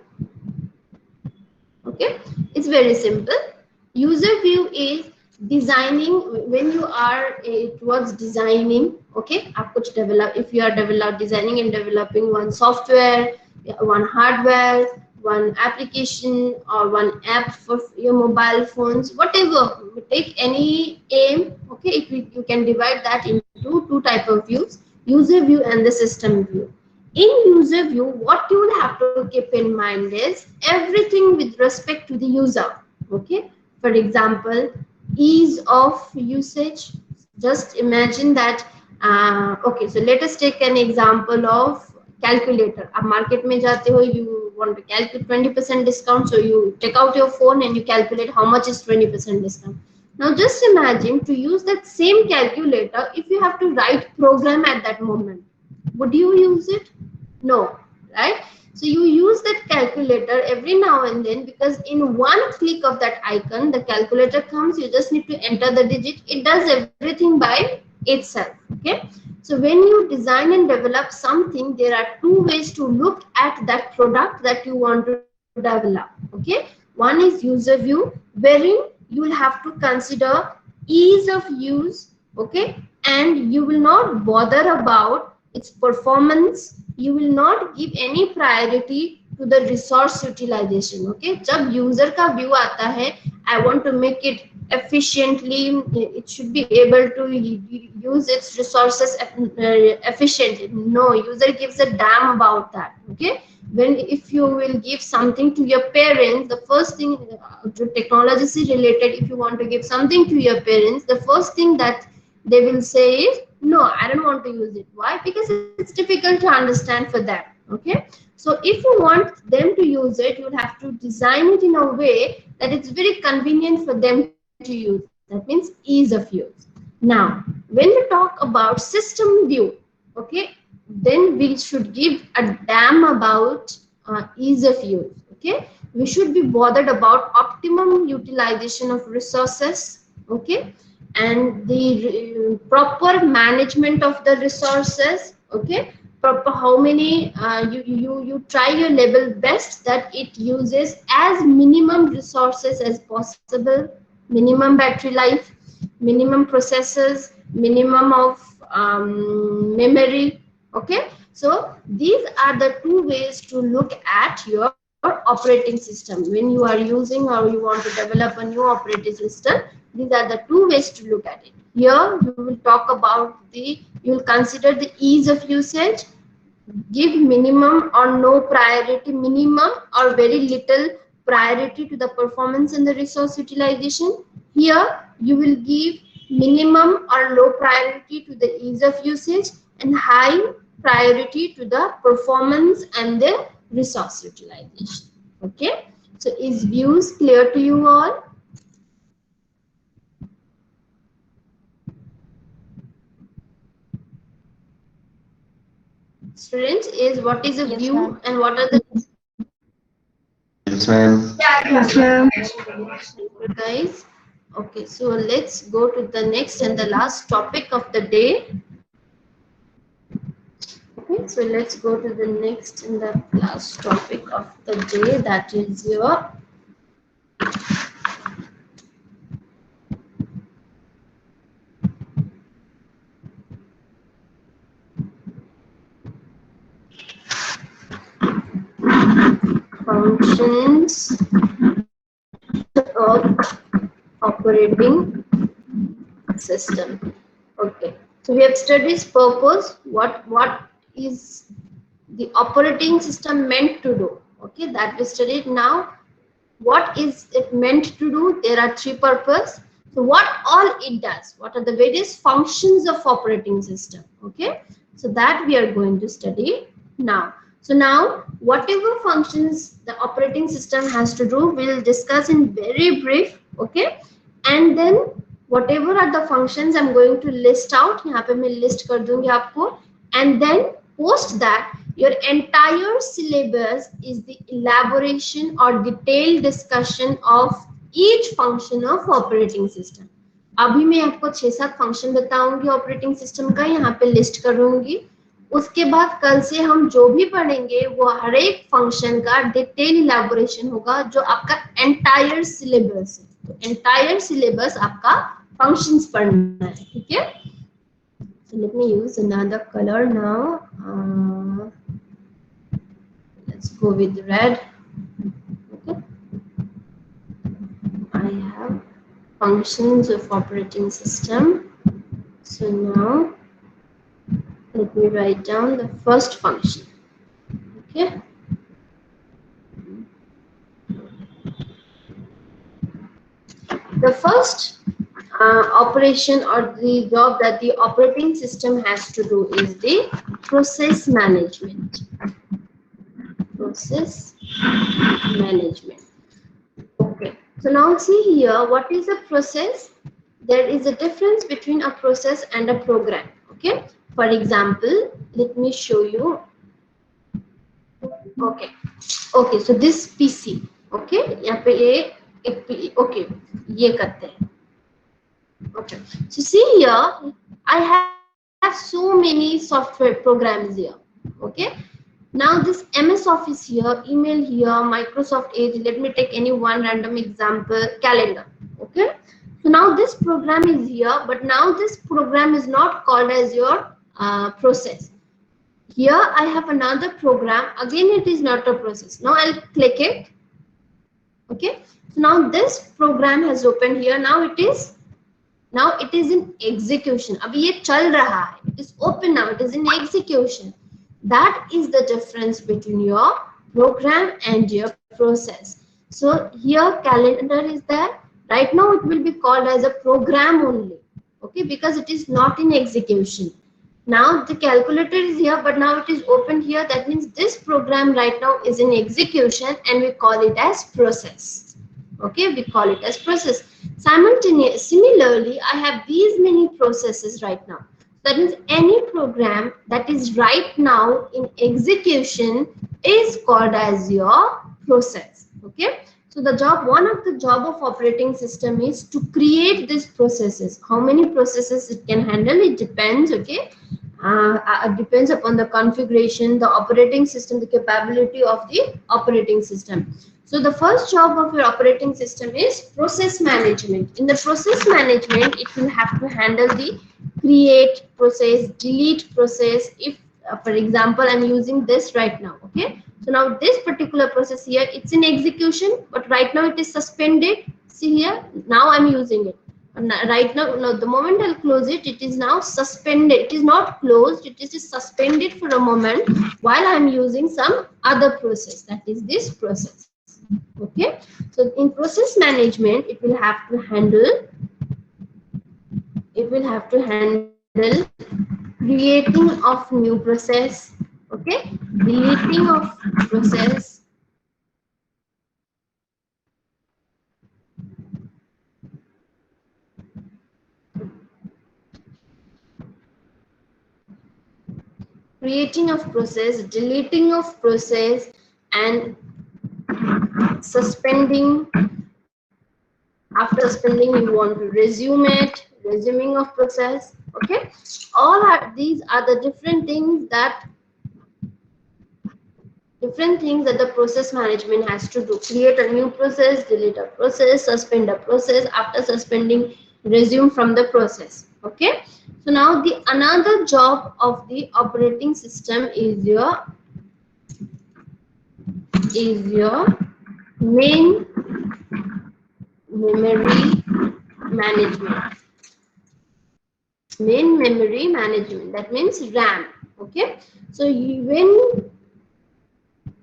Okay, it's very simple. User view is designing, when you are towards designing. Okay, आप कुछ develop, if you are designing and developing one software, one hardware, one application, or one app for your mobile phones, whatever, take any aim. Okay, if you can divide that into two type of views: user view and the system view. In user view, what you will have to keep in mind is everything with respect to the user. Okay, for example, ease of usage. Just imagine that. Okay, so let us take an example of calculator. आप market में जाते हो, you want to calculate 20% discount, so you take out your phone and you calculate how much is 20% discount. Now just imagine to use that same calculator, if you have to write program at that moment, would you use it? No, right? So you use that calculator every now and then, because in one click of that icon, the calculator comes, you just need to enter the digit. It does everything by itself. Okay. So when you design and develop something, there are two ways to look at that product that you want to develop. Okay. One is user view, wherein you will have to consider ease of use. Okay. And you will not bother about its performance. You will not give any priority to the resource utilization. Okay, जब user का view आता है, I want to make it efficiently, it should be able to use its resources efficiently. No, user gives a damn about that. Okay, when if you will give something to your parents, the first thing to technology is related, if you want to give something to your parents, the first thing that they will say is no, I don't want to use it. Why? Because it's difficult to understand for them. Okay, so if you want them to use it, you would have to design it in a way that it's very convenient for them to use. That means ease of use. Now, when we talk about system view, okay, then we should give a damn about ease of use. Okay, we should be bothered about optimum utilization of resources. Okay, and the proper management of the resources. Okay, proper how many you try your level best that it uses as minimum resources as possible, minimum battery life, minimum processors, minimum of memory. Okay, so these are the two ways to look at your operating system when you are using or you want to develop a new operating system. These are the two ways to look at it. Here you will talk about you will consider the ease of usage, give minimum or no priority, minimum or very little priority to the performance and the resource utilization. Here you will give minimum or low priority to the ease of usage and high priority to the performance and the resource utilization. Okay, so is views clear to you all? Students, is what is a Yes, view ma'am. and what are the Yes, ma'am. Yes, ma'am. guys? Okay, so let's go to the next and the last topic of the day. Okay, so let's go to the next and the last topic of the day, that is your functions of operating system. Okay, so we have studied purpose, what is the operating system meant to do. Okay, that we studied. Now what is it meant to do? There are three purposes. So what all it does, what are the various functions of operating system? Okay, so that we are going to study now. So now whatever functions the operating system has to do, we'll discuss in very brief. Okay, and then whatever are the functions I'm going to list out, यहाँ पे मैं list कर दूंगी आपको, and then post that your entire syllabus is the elaboration or detailed discussion of each function of operating system. अभी मैं आपको 6-7 function बताऊंगी ऑपरेटिंग सिस्टम का, यहाँ पे लिस्ट करूंगी. उसके बाद कल से हम जो भी पढ़ेंगे वो हर एक फंक्शन का डिटेल इलेबोरेशन होगा, जो आपका एंटायर सिलेबस है. तो एंटायर सिलेबस आपका फंक्शंस पढ़ना है. ठीक है, so let me use another color now. Let's go with red. Okay, I have functions of operating system. So now let me write down the first function. Okay, the first operation or the job that the operating system has to do is the process management. Process management. Okay, so now see here, what is a process? There is a difference between a process and a program. Okay, for example, let me show you. Okay, okay, so this PC. Okay, यहाँ पे ये okay, ये करते हैं. Okay, so see here, I have so many software programs here. Okay, now this MS Office here, email here, Microsoft Edge, let me take any one random example, calendar. Okay, so now this program is here, but now this program is not called as your process. here I have another program. Again, it is not a process. Now I'll click it. Okay. So now this program has opened here. Now it is in execution. अभी ये चल रहा है. It is open now. It is in execution. That is the difference between your program and your process. So here calendar is there. Right now it will be called as a program only. Okay, because it is not in execution. Now the calculator is here, but now it is open here. That means this program right now is in execution and we call it as process. Okay, we call it as process. Similarly, I have these many processes right now. That means any program that is right now in execution is called as your process. Okay. So one of the job of operating system is to create these processes. How many processes it can handle, it depends. Okay. Depends upon the configuration, the operating system, the capability of the operating system. So the first job of your operating system is process management. In the process management, it will have to handle the create process, delete process. If, for example, I'm using this right now. Okay. So now this particular process here, it's in execution, but right now it is suspended. See here, now I'm using it. Right now, no, the moment I'll close it, it is now suspended. It is not closed, it is just suspended for a moment while I'm using some other process, that is this process. Okay, so in process management, it will have to handle creating of new process, okay, deleting of process, creating of process, deleting of process, and suspending. After suspending, you want to resume it, resuming of process. Okay, these are the different things that the process management has to do. Create a new process, delete a process, suspend a process. After suspending, resume from the process. Okay, so now the another job of the operating system is your main memory management. Main memory management, that means RAM. Okay, so when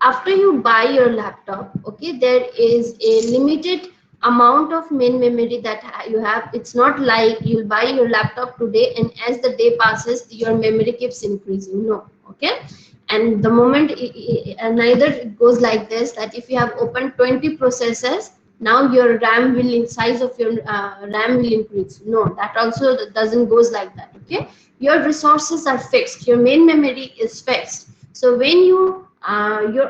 after you buy your laptop, okay, there is a limited amount of main memory that you have. It's not like you'll buy your laptop today and as the day passes your memory keeps increasing. No. Okay, and the moment neither it goes like this, that if you have opened 20 processes, now your RAM will size of your RAM will increase. No, that also doesn't goes like that. Okay, your resources are fixed, your main memory is fixed. So when your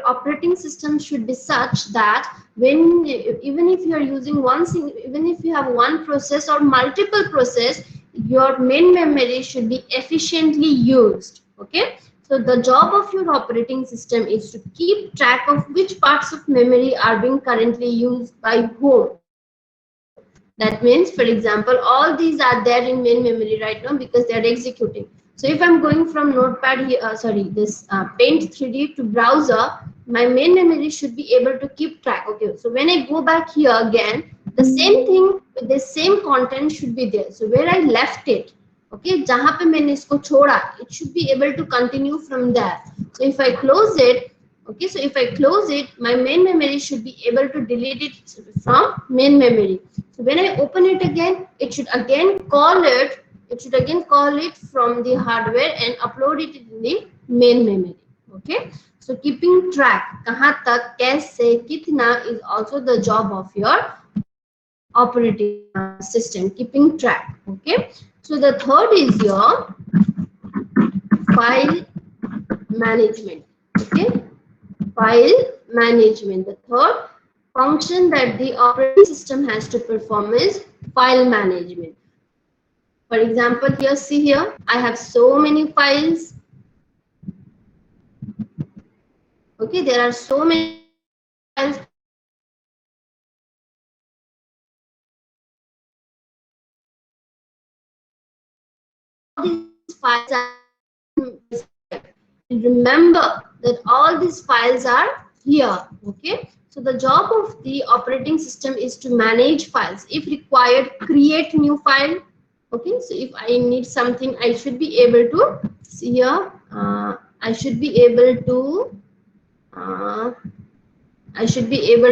operating system should be such that when even if you are using even if you have one process or multiple process, your main memory should be efficiently used. Okay, so the job of your operating system is to keep track of which parts of memory are being currently used by whom. That means, for example, all these are there in main memory right now because they are executing. So if I'm going from Notepad here, this Paint 3D to browser, my main memory should be able to keep track. Okay, so when I go back here again, the same thing with the same content should be there. So where I left it, okay, जहाँ पे मैंने इसको छोड़ा, it should be able to continue from there. So if I close it, okay, so if I close it, my main memory should be able to delete it from main memory. So when I open it again, it should again call it. It should again call it from the hardware and upload it in the main memory. Okay. So keeping track, कहाँ तक, कैसे, कितना is also the job of your operating system. Keeping track. Okay. So the third is your file management. Okay. File management. The third function that the operating system has to perform is file management. For example, here, see here, I have so many files. Okay, there are so many files. These files are remember that all these files are here. Okay, so the job of the operating system is to manage files. If required, create new file. Okay, so if I need something, I should be able to see here. I should be able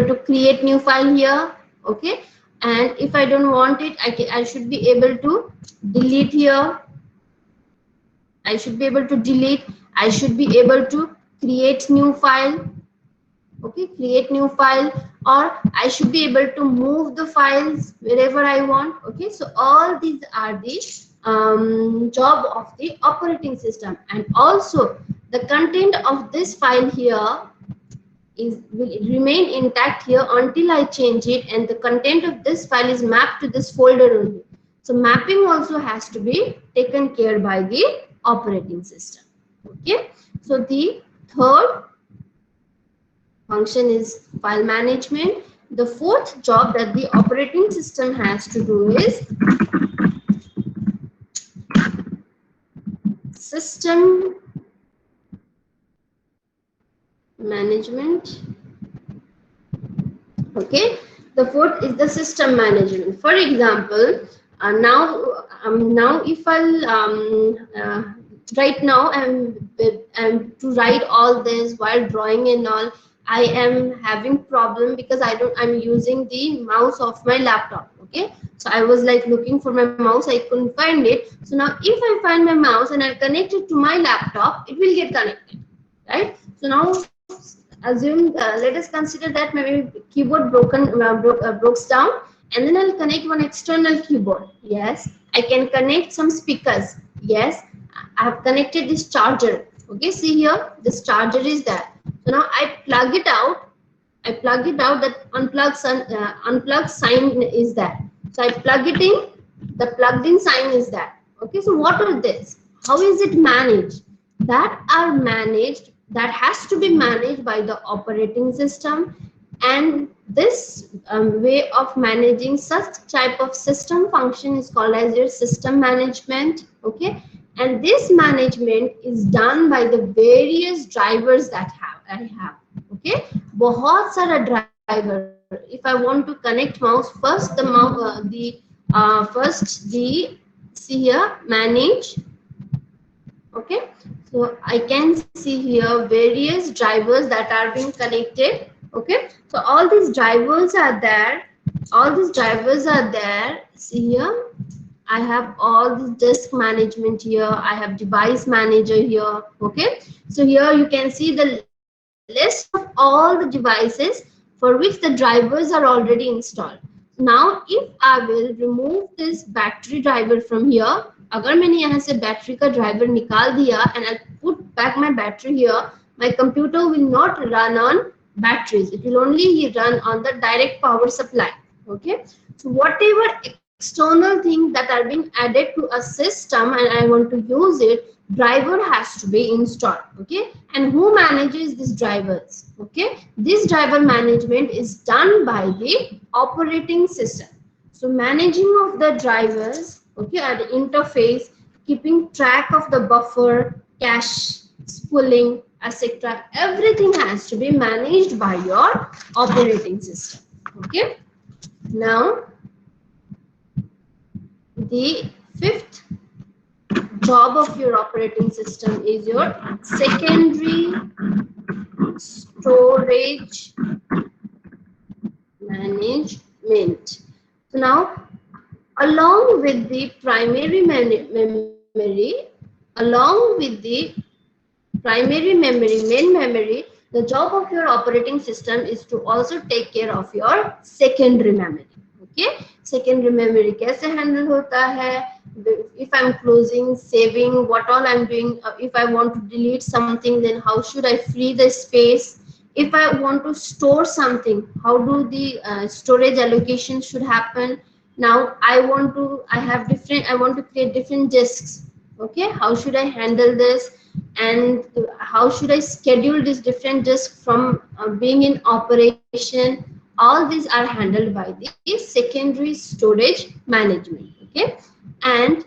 to create new file here. Okay, and if I don't want it, I should be able to delete here. I should be able to delete. I should be able to create new file. Okay, create new file, or I should be able to move the files wherever I want. Okay, so all these are the job of the operating system. And also the content of this file here will remain intact here until I change it, and the content of this file is mapped to this folder only. So mapping also has to be taken care by the operating system. Okay, so the third function is file management. The fourth job that the operating system has to do is system management. Okay, the fourth is the system management. For example, now if I'll right now I'm to write all this while drawing and all, I am having problem because I'm using the mouse of my laptop. Okay, so I was like looking for my mouse, I couldn't find it. So now if I find my mouse and I connect it to my laptop, it will get connected, right? So now assume let us consider that maybe keyboard broke down, and then I'll connect one external keyboard. Yes, I can connect some speakers. Yes, I have connected this charger. Okay, see here, this charger is there. So now I plug it out. That unplug sign is there. So I plug it in. The plugged in sign is there. Okay, so what is this? How is it managed? That has to be managed by the operating system, and this way of managing such type of system function is called as your system management. Okay, and this management is done by the various drivers that I have. Okay, बहुत सारा driver. If I want to connect mouse, first the see here manage. Okay, so I can see here various drivers that are being connected. Okay, so all these drivers are there. See here, I have all this disk management here. I have device manager here. Okay, so here you can see the list of all the devices for which the drivers are already installed. Now if I will remove this battery driver from here, अगर मैंने यहाँ से battery का driver निकाल दिया and I put back my battery here, my computer will not run on batteries. It will only run on the direct power supply. Okay, so whatever external things that are being added to a system and I want to use it, driver has to be installed. Okay, and who manages these drivers? Okay, this driver management is done by the operating system. So managing of the drivers, okay, at the interface, keeping track of the buffer, cache, spooling, etc. Everything has to be managed by your operating system. Okay, now the fifth job of your operating system is your secondary storage management. So now, along with the primary memory, main memory, the job of your operating system is to also take care of your secondary memory. Okay, secondary memory कैसे handle होता है? If I'm closing, saving, what all I'm doing. If I want to delete something, then how should I free the space? If I want to store something, how do the storage allocation should happen? Now I want to create different disks. Okay, how should I handle this, and how should I schedule this different disk from being in operation? All these are handled by the secondary storage management. Okay, and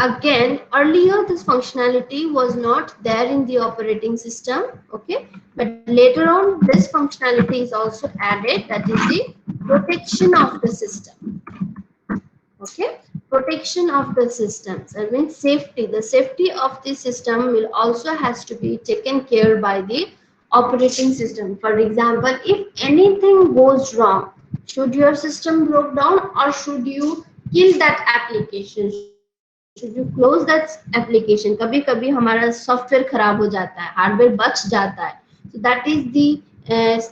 again, earlier this functionality was not there in the operating system, okay, but later on this functionality is also added, that is the protection of the system. Okay, protection of the systems, I mean safety. The safety of the system will also has to be taken care by the operating system. For example, if anything goes wrong, should your system broke down or should you kill that application, should you close that application? कभी कभी हमारा software खराब हो जाता है, hardware बच जाता है, so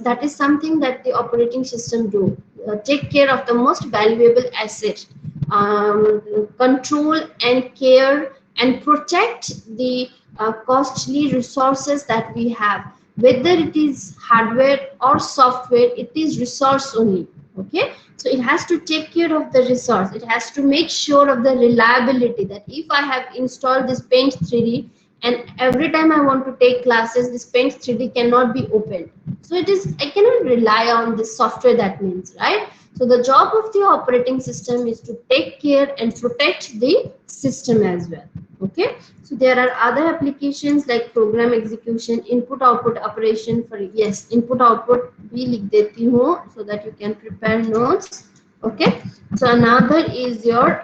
that is something that the operating system do, take care of the most valuable asset, control and care and protect the costly resources that we have, whether it is hardware or software, it is resource only. Okay, so it has to take care of the resource, it has to make sure of the reliability, that if I have installed this paint 3D and every time I want to take classes, this paint 3D cannot be opened, so it is, I cannot rely on this software, that means, right? So the job of the operating system is to take care and protect the system as well. Okay, so there are other applications like program execution, input output operation. For yes, input output भी लिख देती हूँ so that you can prepare notes. Okay, so another is your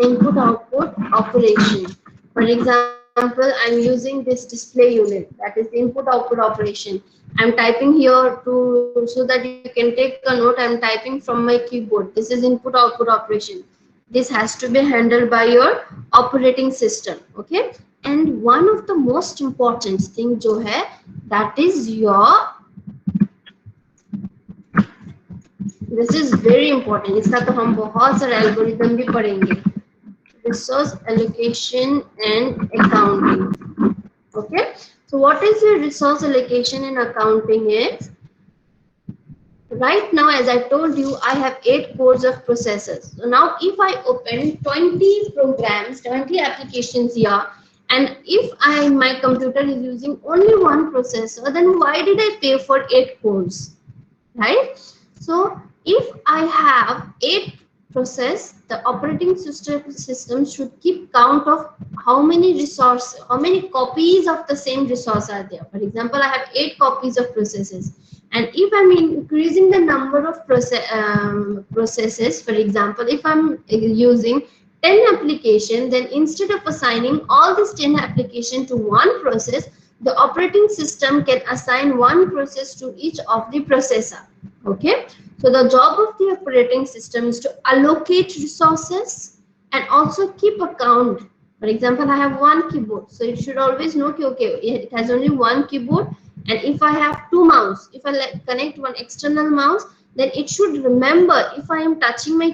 input output operation. For example, I'm using this display unit, that is the input output operation. I'm typing here to, so that you can take a note, I'm typing from my keyboard. This is input output operation. This has to be handled by your operating system. Okay, and one of the most important thing जो है, that is your, this is very important, इसका तो हम बहुत सारे algorithm भी पढ़ेंगे, resource allocation and accounting. Okay, so what is your resource allocation and accounting is, right now as I told you, I have 8 cores of processors. So now if I open 20 programs, 20 applications here, and if my computer is using only one processor, then why did I pay for 8 cores, right? So if I have 8 process, the operating system should keep count of how many resource, how many copies of the same resource are there. For example, I have 8 copies of processes, and if I'm increasing the number of processes, for example, if I'm using 10 application, then instead of assigning all these 10 application to one process, the operating system can assign one process to each of the processor. Okay, so the job of the operating system is to allocate resources and also keep account. For example, I have one keyboard, so it should always know, okay, it has only one keyboard, and if I have two mouse, if I connect one external mouse, then it should remember if I am touching my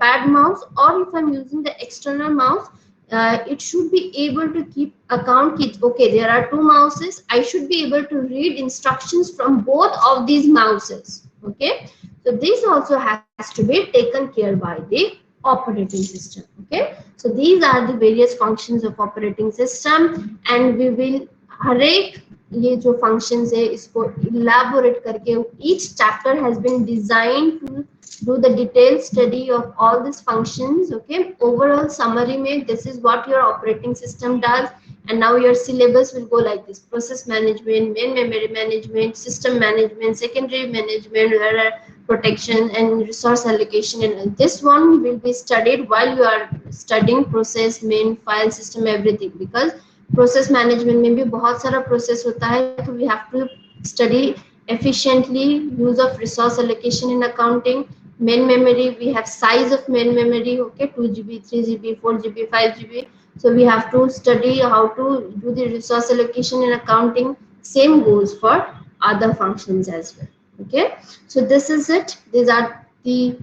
pad mouse or if I'm using the external mouse, it should be able to keep account kids. Okay, there are two mouses, I should be able to read instructions from both of these mouses. Okay, so this also has to be taken care by the operating system. Okay, so these are the various functions of operating system, and we will हर एक ये जो functions है इसको elaborate करके, each chapter has been designed to do the detailed study of all these functions. Okay, overall summary में this is what your operating system does, and now your syllabus will go like this: process management, main memory management, system management, secondary management, error protection, and resource allocation. And this one will be studied while you are studying process, main, file system, everything, because process management में भी बहुत सारा process होता है, तो we have to study efficiently use of resource allocation in accounting. Main memory, we have size of main memory, okay, 2 GB, 3 GB, 4 GB, 5 GB. So we have to study how to do the resource allocation in accounting. Same goes for other functions as well. Okay, so this is it. These are the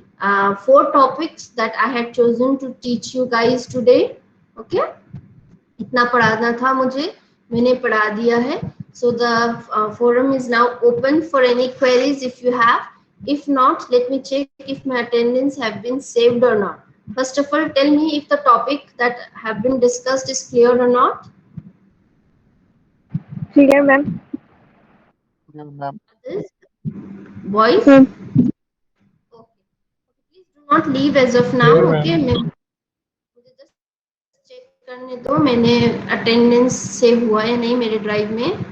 4 topics that I had chosen to teach you guys today. Okay, इतना पढ़ाना था मुझे, मैंने पढ़ा दिया है. So the forum is now open for any queries if you have. If not, let me check if my attendance have been saved or not. First of all, tell me if the topic that have been discussed is clear or not. Clear, ma'am. Yeah, ma'am. This voice. Hmm. Okay. Please do not leave as of now. Clear, ma'am. Okay. करने दो, मैंने attendance save हुआ या नहीं मेरे drive में।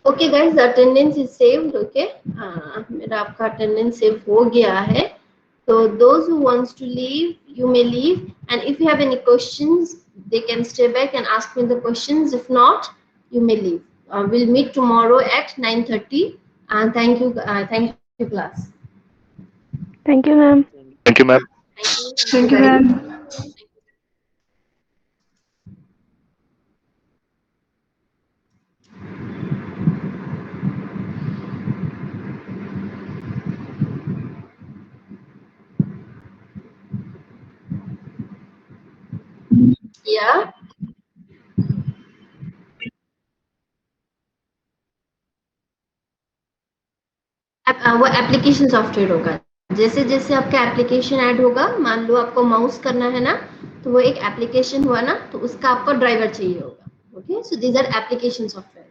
Okay guys, attendance is saved. Okay, मेरा आपका अटेंडेंस सेव हो गया है। So those who wants to leave, you may leave, and if you have any questions, they can stay back and ask me the questions. If not, you may leave. We'll meet tomorrow at 9:30. And thank you, class. Thank you, ma'am. Thank you, ma'am. Thank you, ma'am. ma'am. Yeah. वो application software होगा। जैसे जैसे आपका application add होगा, मान लो आपको mouse करना है ना, तो वो एक एप्लीकेशन हुआ ना, तो उसका आपको ड्राइवर चाहिए होगा। Okay, so these are application software.